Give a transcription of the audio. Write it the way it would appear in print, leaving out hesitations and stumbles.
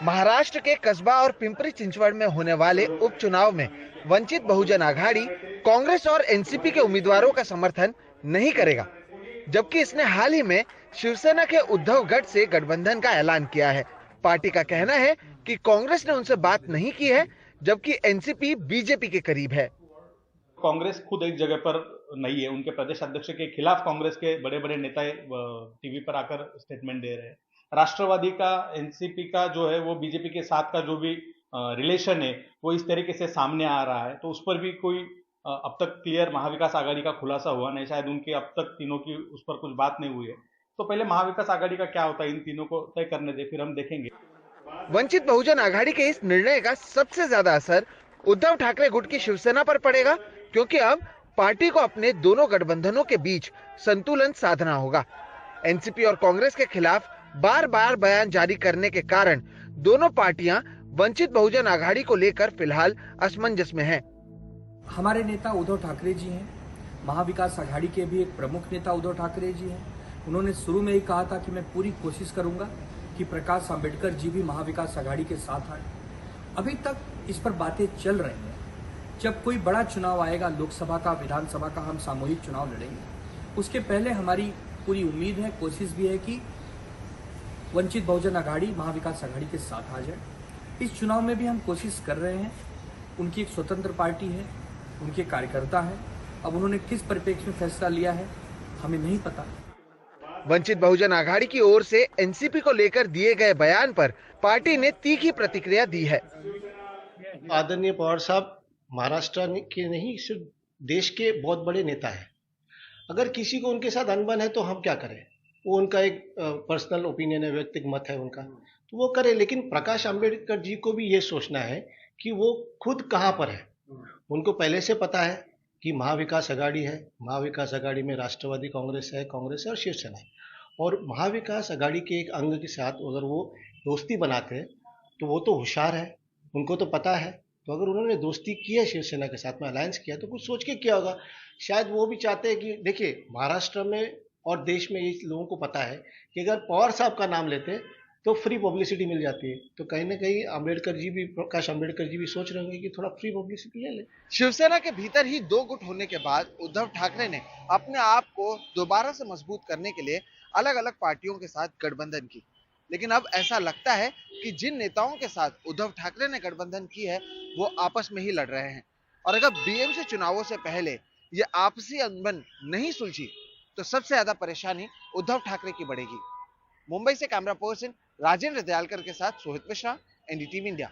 महाराष्ट्र के कस्बा और पिंपरी चिंचवड़ में होने वाले उपचुनाव में वंचित बहुजन आघाड़ी कांग्रेस और एनसीपी के उम्मीदवारों का समर्थन नहीं करेगा, जबकि इसने हाल ही में शिवसेना के उद्धव गट से गठबंधन का ऐलान किया है। पार्टी का कहना है कि कांग्रेस ने उनसे बात नहीं की है, जबकि एनसीपी बीजेपी के करीब है। कांग्रेस खुद एक जगह पर नहीं है। उनके प्रदेश अध्यक्ष के खिलाफ कांग्रेस के बड़े बड़े नेता टीवी पर आकर स्टेटमेंट दे रहे हैं। राष्ट्रवादी का, एनसीपी का जो है वो बीजेपी के साथ का जो भी रिलेशन है वो इस तरीके से सामने आ रहा है, तो उस पर भी कोई अब तक क्लियर महाविकास आघाड़ी का खुलासा हुआ नहीं। शायद उनके अब तक तीनों की उस पर कुछ बात नहीं हुई है। तो पहले महाविकास आघाड़ी का क्या होता है, इन तीनों को तय करने दे, फिर हम देखेंगे। वंचित बहुजन आघाड़ी के इस निर्णय का सबसे ज्यादा असर उद्धव ठाकरे गुट की शिवसेना पर पड़ेगा, क्योंकि अब पार्टी को अपने दोनों गठबंधनों के बीच संतुलन साधना होगा। एनसीपी और कांग्रेस के खिलाफ बार बार बयान जारी करने के कारण दोनों पार्टियां वंचित बहुजन आघाड़ी को लेकर फिलहाल असमंजस में हैं। हमारे नेता उद्धव ठाकरे जी हैं, महाविकास आघाड़ी के भी एक प्रमुख नेता उद्धव ठाकरे जी हैं। उन्होंने शुरू में ही कहा था कि मैं पूरी कोशिश करूंगा कि प्रकाश आंबेडकर जी भी महाविकास आघाड़ी के साथ आए। अभी तक इस पर बातें चल रही हैं। जब कोई बड़ा चुनाव आएगा, लोकसभा का, विधानसभा का, हम सामूहिक चुनाव लड़ेंगे। उसके पहले हमारी पूरी उम्मीद है, कोशिश भी है कि वंचित बहुजन आघाड़ी महाविकास आघाड़ी के साथ आ जाए। इस चुनाव में भी हम कोशिश कर रहे हैं। उनकी एक स्वतंत्र पार्टी है, उनके कार्यकर्ता हैं। अब उन्होंने किस परिप्रेक्ष्य में फैसला लिया है हमें नहीं पता। वंचित बहुजन आघाड़ी की ओर से एनसीपी को लेकर दिए गए बयान पर पार्टी ने तीखी प्रतिक्रिया दी है। आदरणीय पवार साहब महाराष्ट्र के नहीं, सिर्फ देश के बहुत बड़े नेता हैं। अगर किसी को उनके साथ अनबन है तो हम क्या करें, वो उनका एक पर्सनल ओपिनियन है, व्यक्तिगत मत है उनका, तो वो करे। लेकिन प्रकाश आंबेडकर जी को भी ये सोचना है कि वो खुद कहाँ पर है। उनको पहले से पता है कि महाविकास आघाड़ी है, महाविकास आघाड़ी में राष्ट्रवादी कांग्रेस है और शिवसेना है, और महाविकास आघाड़ी के एक अंग के साथ अगर वो दोस्ती बनाते हैं तो वो तो होशियार है, उनको तो पता है। तो अगर उन्होंने दोस्ती की है शिवसेना के साथ में, अलायंस किया, तो कुछ सोच के किया होगा। शायद वो भी चाहते हैं कि देखिए महाराष्ट्र में और देश में ये लोगों को पता है कि अगर पवार साहब का नाम लेते हैं तो फ्री पब्लिसिटी मिल जाती है। तो कहीं ना कहीं अम्बेडकर जी भी, प्रकाश अम्बेडकर जी भी सोच रहे होंगे कि थोड़ा फ्री पब्लिसिटी ले ले। शिवसेना के भीतर ही दो गुट होने के बाद उद्धव ठाकरे ने अपने आप को दोबारा से मजबूत करने के लिए अलग अलग पार्टियों के साथ गठबंधन की। लेकिन अब ऐसा लगता है कि जिन नेताओं के साथ उद्धव ठाकरे ने गठबंधन की है वो आपस में ही लड़ रहे हैं, और अगर बीएमसी चुनावों से पहले ये आपसी अनबन नहीं सुलझी तो सबसे ज्यादा परेशानी उद्धव ठाकरे की बढ़ेगी। मुंबई से कैमरा पर्सन राजेंद्र दयालकर के साथ सोहित मिश्रा, एनडीटीवी इंडिया।